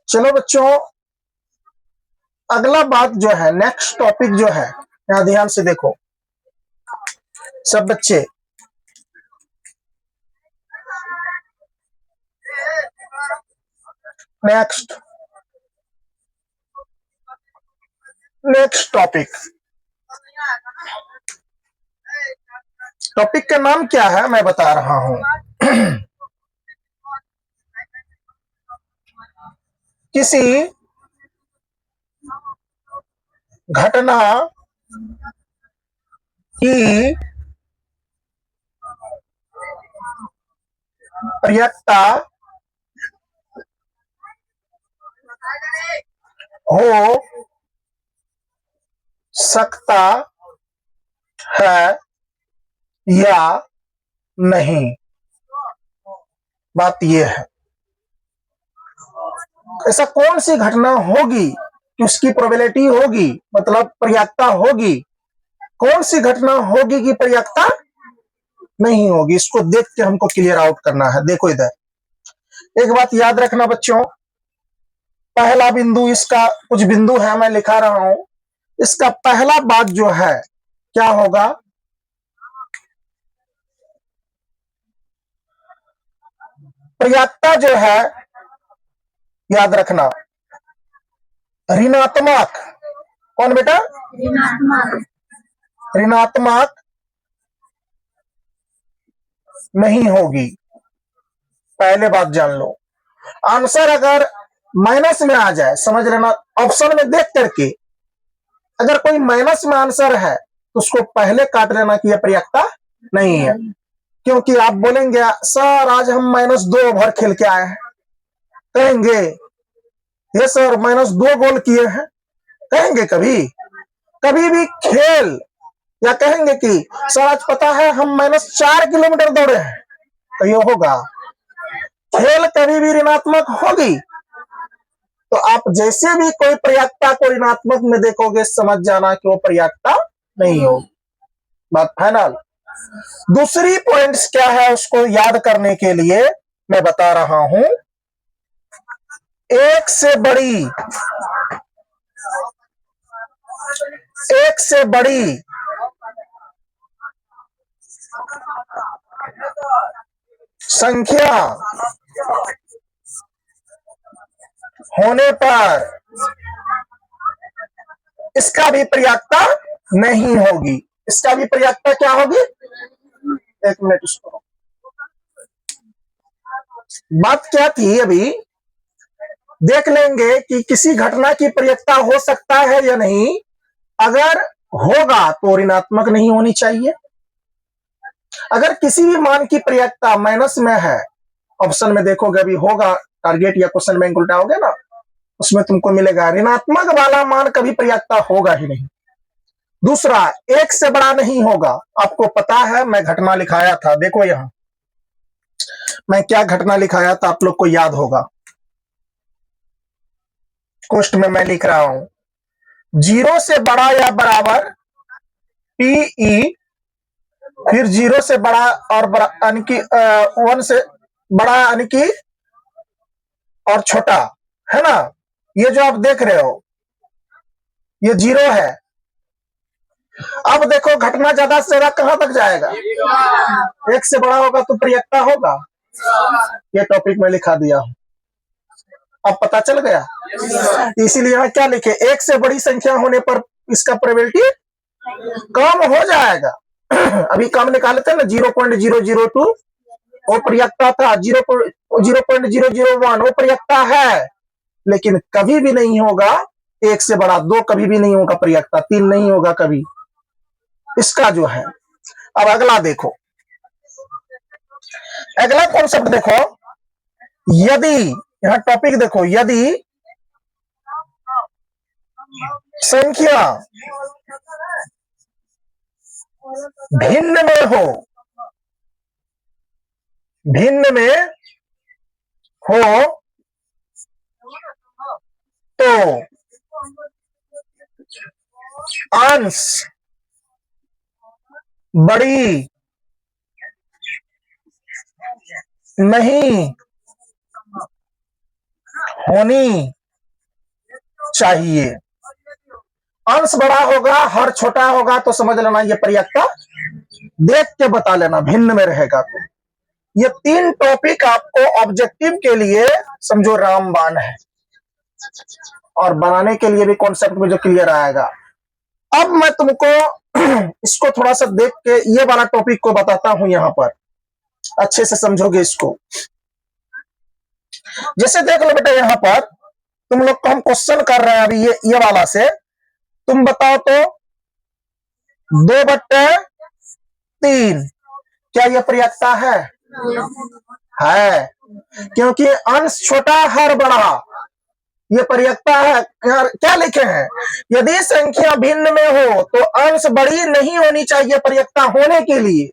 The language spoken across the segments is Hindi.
चलो बच्चों, अगला बात जो है, नेक्स्ट टॉपिक जो है, यहां ध्यान से देखो सब बच्चे। नेक्स्ट टॉपिक, टॉपिक का नाम क्या है मैं बता रहा हूं। किसी घटना की प्रयत्ता हो सकता है या नहीं। बात यह है, ऐसा कौन सी घटना होगी कि उसकी प्रोबेबिलिटी होगी, मतलब प्रयाक्ता होगी, कौन सी घटना होगी कि प्रयाक्ता नहीं होगी। इसको देख के हमको क्लियर आउट करना है। देखो इधर एक बात याद रखना बच्चों, पहला बिंदु, इसका कुछ बिंदु है मैं लिखा रहा हूं। इसका पहला बात जो है क्या होगा, प्रयाक्ता जो है याद रखना ऋणात्मक। कौन बेटा? ऋणात्मक नहीं होगी। पहले बात जान लो। आंसर अगर माइनस में आ जाए, समझ लेना, ऑप्शन में देख करके अगर कोई माइनस में आंसर है तो उसको पहले काट लेना कि यह प्रयाक्ता नहीं है। क्योंकि आप बोलेंगे सर आज हम -2 ओवर खेल के आए हैं, कहेंगे ये सर -2 गोल किए हैं, कहेंगे कभी? कभी भी खेल, या कहेंगे कि सर आज पता है हम -4 किलोमीटर दौड़े हैं, तो ये होगा? खेल कभी भी ऋणात्मक होगी। तो आप जैसे भी कोई प्रयाक्ता को ऋणात्मक में देखोगे, समझ जाना कि वो प्रयाक्ता नहीं होगी। बात फाइनल। दूसरी पॉइंट्स क्या है उसको याद करने के लिए मैं बता रहा हूं। एक से बड़ी संख्या होने पर इसका भी प्रयाक्ता नहीं होगी। इसका भी प्रयाक्ता क्या होगी? एक मिनट, इसको बात क्या थी अभी देख लेंगे कि किसी घटना की प्रयत्ता हो सकता है या नहीं। अगर होगा तो ऋणात्मक नहीं होनी चाहिए। अगर किसी भी मान की प्रयत्ता माइनस में है, ऑप्शन में देखोगे अभी होगा, टारगेट या क्वेश्चन बैंक उल्टा हो गया ना, उसमें तुमको मिलेगा ऋणात्मक वाला मान कभी प्रयत्ता होगा ही नहीं। दूसरा, एक से बड़ा नहीं होगा। आपको पता है मैं घटना लिखाया था, देखो यहां मैं क्या घटना लिखाया था, आप लोग को याद होगा। कोष्ट में मैं लिख रहा हूं 0 से बड़ा या बराबर पीई, फिर 0 से बड़ा और बड़ा यानी कि 1 से बड़ा यानी कि और छोटा, है ना। ये जो आप देख रहे हो ये 0 है। अब देखो घटना ज्यादा से ज्यादा कहां तक जाएगा? 1 से बड़ा होगा तो प्रयत्ता होगा। ये टॉपिक में लिखा दिया हूं, अब पता चल गया। इसीलिए यहाँ क्या लिखे, 1 से बड़ी संख्या होने पर इसका प्रोबेबिलिटी कम हो जाएगा। अभी कम निकाले थे ना 0.002, वो प्रयत्ता था। 0.001 वो प्रयत्ता है, लेकिन कभी भी नहीं होगा 1 से बड़ा। 2 कभी भी नहीं होगा प्रयत्ता, 3 नहीं होगा कभी। इसका जो है, अब अगला देखो, अगला कॉन्सेप्ट देखो। यदि, यहां टॉपिक देखो, यदि संख्या भिन्न में हो, भिन्न में हो तो अंश बड़ी नहीं होनी चाहिए। अंश बड़ा होगा, हर छोटा होगा तो समझ लेना ये पर्यायता, देख के बता लेना भिन्न में रहेगा तो। ये 3 टॉपिक आपको ऑब्जेक्टिव के लिए समझो रामबाण है, और बनाने के लिए भी कॉन्सेप्ट में जो क्लियर आएगा। अब मैं तुमको इसको थोड़ा सा देख के ये वाला टॉपिक को बताता हूं, यहां पर अच्छे से समझोगे इसको। जैसे देख लो बेटा, यहां पर तुम लोग को हम क्वेश्चन कर रहे हैं अभी ये वाला से, तुम बताओ तो 2/3 क्या ये पर्यायता है? है, क्योंकि अंश छोटा हर बड़ा, ये पर्यायता है। क्या लिखे हैं? यदि संख्या भिन्न में हो तो अंश बड़ी नहीं होनी चाहिए पर्यायता होने के लिए।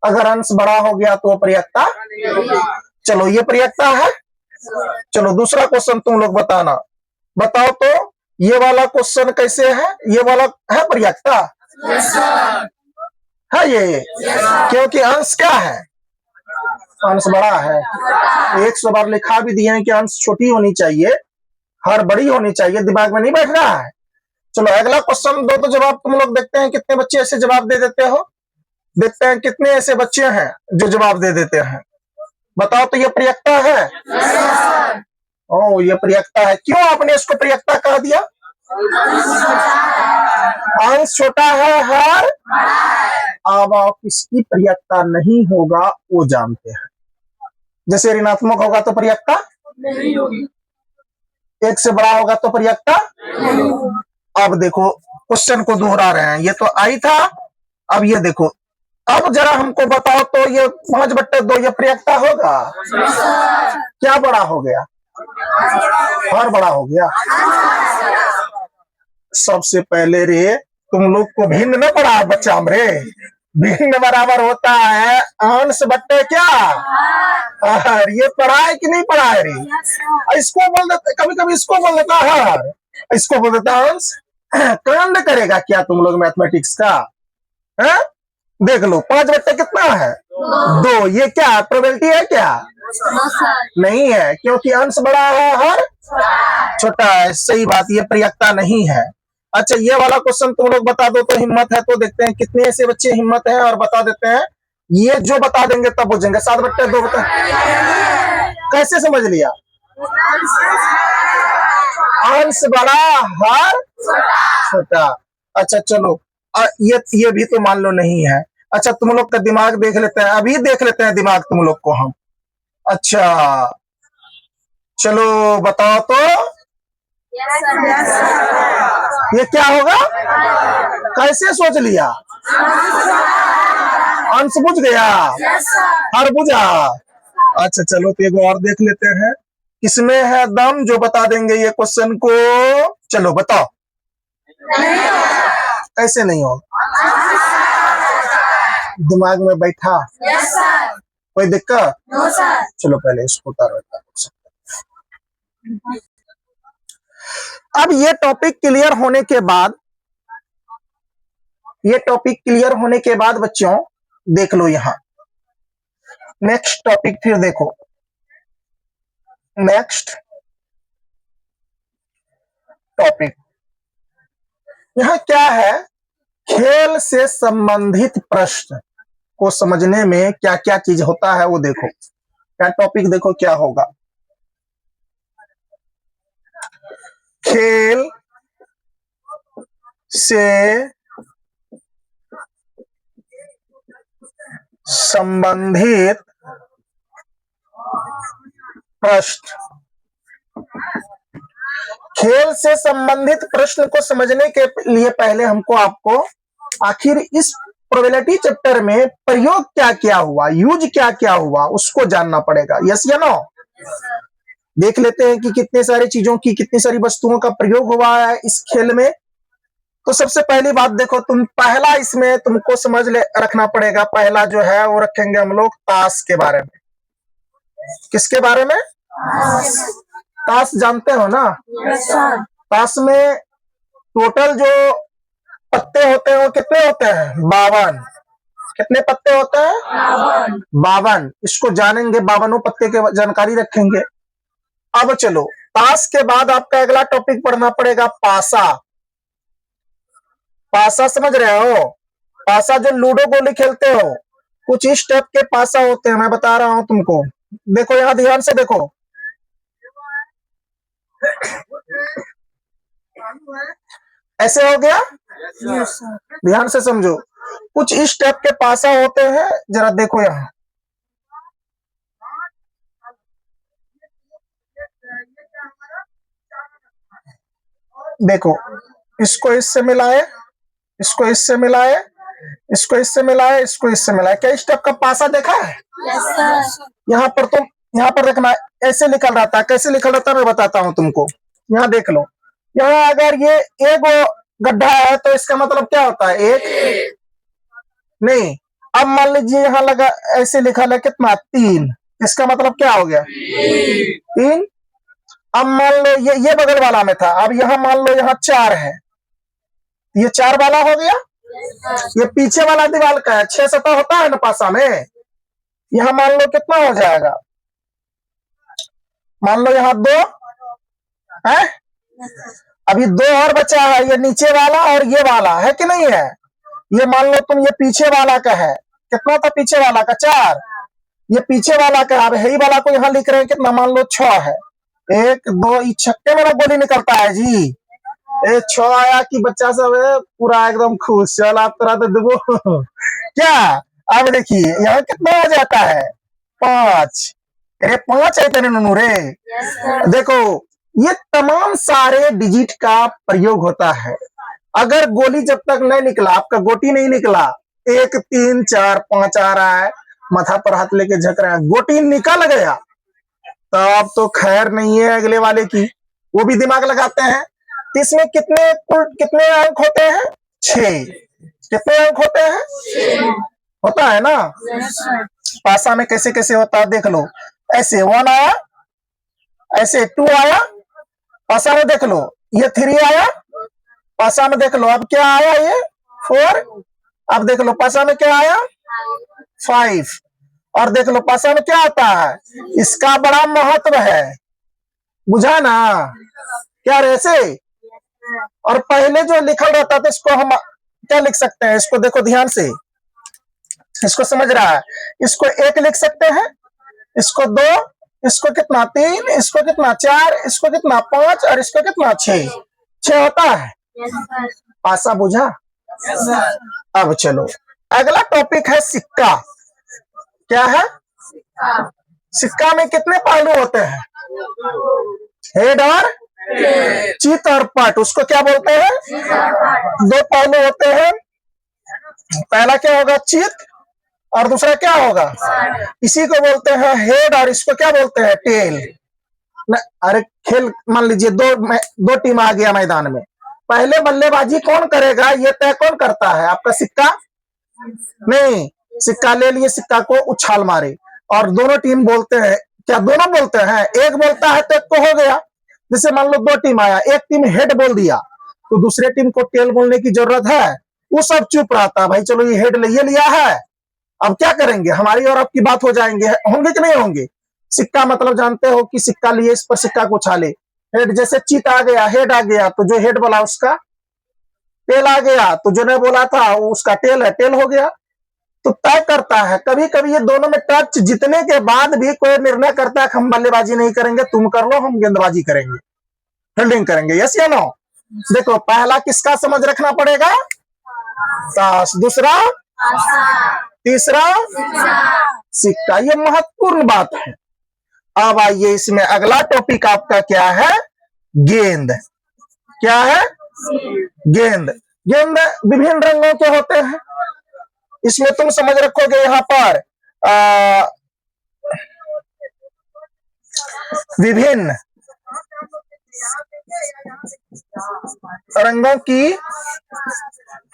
अगर अंश बड़ा हो गया तो पर्यायता, चलो ये पर्यायता है। चलो दूसरा क्वेश्चन तुम लोग बताना, बताओ तो ये वाला क्वेश्चन कैसे है? ये वाला है पर्यायता? है ये? क्योंकि अंश क्या है? अंश बड़ा है। 100 बार लिखा भी दिए हैं कि अंश छोटी होनी चाहिए, हर बड़ी होनी चाहिए, दिमाग में नहीं बैठ रहा है। चलो अगला क्वेश्चन दो तो जवाब तुम लोग, देखते हैं कितने बच्चे ऐसे जवाब दे देते हो, देखते हैं कितने ऐसे बच्चे हैं जो जवाब दे देते हैं। बताओ तो ये पर्यायता है? ओ ये पर्यायता है। क्यों आपने इसको पर्यायता कह दिया? अंश छोटा है हर, अब आप इसकी पर्यायता नहीं होगा वो जानते हैं। जैसे ऋणात्मक होगा तो पर्यायता नहीं होगी, 1 से बड़ा होगा तो पर्यायता। अब देखो क्वेश्चन को दोहरा रहे हैं, ये तो आई था, अब ये देखो, अब जरा हमको बताओ तो ये 5/2 ये पर्यायता होगा? क्या बड़ा हो गया? हर बड़ा हो गया। सबसे पहले रे तुम लोग को भिन्न न पड़ा बच्चा रे, भिन्न बराबर होता है अंश बट्टे क्या, ये पढ़ा है कि नहीं पढ़ा है रे? इसको बोल देते, कभी कभी इसको बोल देता है, इसको बोल देता अंश। कांड करेगा क्या तुम लोग मैथमेटिक्स का? है? देख लो 5/2 कितना है? 2। ये क्या प्रोबेबिलिटी है क्या? नहीं है, क्योंकि अंश बड़ा है हर छोटा है। सही बात, ये पर्यायता नहीं है। अच्छा ये वाला क्वेश्चन तुम लोग बता दो तो हिम्मत है तो, देखते हैं कितने ऐसे बच्चे हिम्मत है और बता देते हैं। ये जो बता देंगे तब बुझेंगे। 7/2 बता, कैसे समझ लिया? अंश बड़ा हर छोटा। अच्छा चलो ये भी तो मान लो नहीं है। अच्छा तुम लोग का दिमाग देख लेते हैं, अभी देख लेते हैं दिमाग तुम लोग को हम। अच्छा चलो बताओ तो ये क्या होगा? कैसे सोच लिया? अंश बुझ गया, हर बुझा। अच्छा चलो तो एक और देख लेते हैं, किसमें है दम जो बता देंगे ये क्वेश्चन को। चलो बताओ। कैसे नहीं हो? दिमाग में बैठा? कोई दिक्कत? चलो पहले इसको उतारो। अब ये टॉपिक क्लियर होने के बाद, ये टॉपिक क्लियर होने के बाद बच्चों देख लो यहां नेक्स्ट टॉपिक, फिर देखो नेक्स्ट टॉपिक यहां क्या है। खेल से संबंधित प्रश्न को समझने में क्या क्या चीज होता है वो देखो। क्या टॉपिक देखो क्या होगा। खेल से संबंधित प्रश्न, खेल से संबंधित प्रश्न को समझने के लिए पहले हमको आपको आखिर इस प्रोबेबिलिटी चैप्टर में प्रयोग क्या क्या हुआ, यूज क्या क्या हुआ, उसको जानना पड़ेगा। यस या नो? देख लेते हैं कि कितने सारी चीजों की, कितनी सारी वस्तुओं का प्रयोग हुआ है इस खेल में। तो सबसे पहली बात देखो, तुम पहला इसमें तुमको समझ ले रखना पड़ेगा। पहला जो है वो रखेंगे हम लोग ताश के बारे में। किसके बारे में? ताश जानते हो ना? ताश में टोटल जो पत्ते होते हैं वो कितने होते हैं? 52। कितने पत्ते होते हैं? 52। इसको जानेंगे, 52 पत्ते की जानकारी रखेंगे। अब चलो ताश के बाद आपका अगला टॉपिक पढ़ना पड़ेगा पासा। पासा समझ रहे हो? पासा जो लूडो गोली खेलते हो, कुछ इस टाइप के पासा होते हैं, मैं बता रहा हूं तुमको। देखो यहां ध्यान से देखो, ऐसे हो गया, ध्यान से समझो। कुछ इस टाइप के पासा होते हैं, जरा देखो यहां, देखो इसको इससे मिलाए, इसको इससे मिलाए, इसको इससे मिलाए, इसको इससे मिलाए, क्या इस टाइप का पासा देखा है? यहाँ पर तुम, यहाँ पर देखना, ऐसे निकल रहा था, कैसे निकल रहा था मैं बताता हूं तुमको। यहाँ देख लो, यहाँ अगर ये एक गड्ढा है तो इसका मतलब क्या होता है? एक नहीं। अब मान लीजिए यहाँ लगा, ऐसे लिखा है कितना? 3, इसका मतलब क्या हो गया? 3। अब मान लो ये बगल वाला में था, अब यहाँ मान लो यहाँ 4 है, ये 4 वाला हो गया। ये पीछे वाला दीवार का है, 6 सतह होता है ना पासा में, यहाँ मान लो कितना हो जाएगा? मान लो यहाँ 2 है, अभी 2 और बचा है, ये नीचे वाला और ये वाला है कि नहीं है? ये मान लो तुम, ये पीछे वाला का है, कितना था पीछे वाला का? 4। ये पीछे वाला का, अब यही वाला को यहाँ लिख रहे हैं कितना? मान लो 6 है। 1 2, छक्के में गोली निकलता है जी। 6 आया कि बच्चा सब है पूरा एकदम खुश, चल आप तरह तो देखो क्या। अब देखिए यहाँ कितना हो जाता है? 5। अरे 5 है तेरे नूनू रे। देखो ये तमाम सारे डिजिट का प्रयोग होता है। अगर गोली जब तक नहीं निकला, आपका गोटी नहीं निकला, 1 3 4 5 आ रहा है, माथा पर हाथ लेके झक रहा है, गोटी निकल गया तो अब तो खैर नहीं है अगले वाले की, वो भी दिमाग लगाते हैं। इसमें कितने अंक होते हैं? 6। कितने अंक होते हैं? होता है ना। पासा में कैसे कैसे होता है देख लो, ऐसे 1 आया, ऐसे 2 आया, पासा में देख लो ये 3 आया, पासा में देख लो अब क्या आया? ये 4। अब देख लो पासा में क्या आया? 5। और देख लो पासा में क्या आता है? इसका बड़ा महत्व है, बुझा ना क्या? ऐसे और पहले जो लिखल रहता था इसको हम क्या लिख सकते हैं? इसको देखो ध्यान से, इसको समझ रहा है? इसको 1 लिख सकते हैं, इसको 2, इसको कितना? 3, इसको कितना? 4, इसको कितना? 5 और इसको कितना? 6। 6 होता है। पासा बुझा? अब चलो अगला टॉपिक है सिक्का। क्या है? सिक्का में कितने पहलू होते हैं? हेड और चित और पट, उसको क्या बोलते हैं? 2 पहलू होते हैं। पहला क्या होगा? चित, और दूसरा क्या होगा? इसी को बोलते हैं हेड, और इसको क्या बोलते हैं? टेल। अरे खेल मान लीजिए दो टीम आ गया मैदान में, पहले बल्लेबाजी कौन करेगा ये तय कौन करता है? आपका सिक्का नहीं, सिक्का ले लिए, सिक्का को उछाल मारे, और दोनों टीम बोलते हैं, क्या दोनों बोलते हैं? एक बोलता है तो एक को हो गया। जैसे मान लो 2 टीम आया, एक टीम हेड बोल दिया तो दूसरे टीम को टेल बोलने की जरूरत है? वो सब चुप रहता, भाई चलो ये हेड ये लिया है, अब क्या करेंगे, हमारी और आपकी बात हो जाएंगे, होंगे कि नहीं होंगे? सिक्का मतलब जानते हो कि सिक्का लिए, इस पर सिक्का को उछाले। हेड जैसे चीत आ गया, हेड आ गया तो जो हेड बोला उसका टेल आ गया, तो जो ने बोला था उसका टेल है, टेल हो गया। तो तय करता है, कभी कभी ये दोनों में टच जीतने के बाद भी कोई निर्णय करता है हम बल्लेबाजी नहीं करेंगे, तुम कर लो, हम गेंदबाजी करेंगे, फील्डिंग करेंगे। यस या नो? देखो पहला किसका समझ रखना पड़ेगा? ताश। दूसरा तीसरा सिक्का। ये महत्वपूर्ण बात है। अब आइए इसमें अगला टॉपिक आपका क्या है? गेंद। क्या है? गेंद। गेंद विभिन्न रंगों के होते हैं, इसमें तुम समझ रखोगे यहां पर विभिन्न रंगों की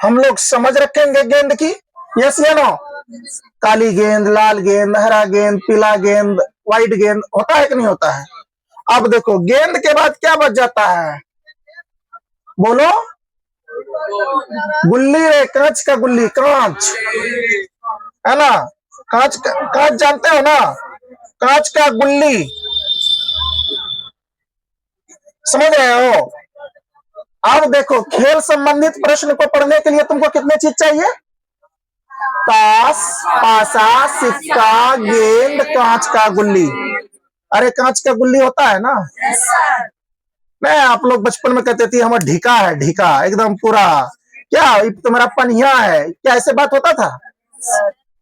हम लोग समझ रखेंगे गेंद की। यस या नो? काली गेंद, लाल गेंद, हरा गेंद, पीला गेंद, व्हाइट गेंद, होता है कि नहीं होता है? अब देखो गेंद के बाद क्या बच जाता है? बोलो। गुल्ली रे, कांच का गुल्ली, कांच है ना? कांच जानते हो ना? कांच का गुल्ली। समझ रहे हो? अब देखो, खेल संबंधित प्रश्न को पढ़ने के लिए तुमको कितनी चीज चाहिए? ताश, पासा, सिक्का, गेंद, कांच का गुल्ली। अरे कांच का गुल्ली होता है ना? नहीं, आप लोग बचपन में कहते थे हमारा ढीका है, ढीका एकदम पूरा। क्या ये तुम्हारा पनिया है क्या? ऐसे बात होता था?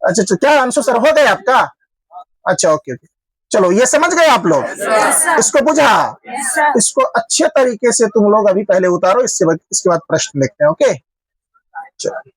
अच्छा अच्छा, क्या आंसू सर हो गए आपका? अच्छा ओके ओके, चलो ये समझ गए आप लोग? इसको बुझा? इसको अच्छे तरीके से तुम लोग अभी पहले उतारो, इसके बाद प्रश्न देखते हैं। ओके चलो।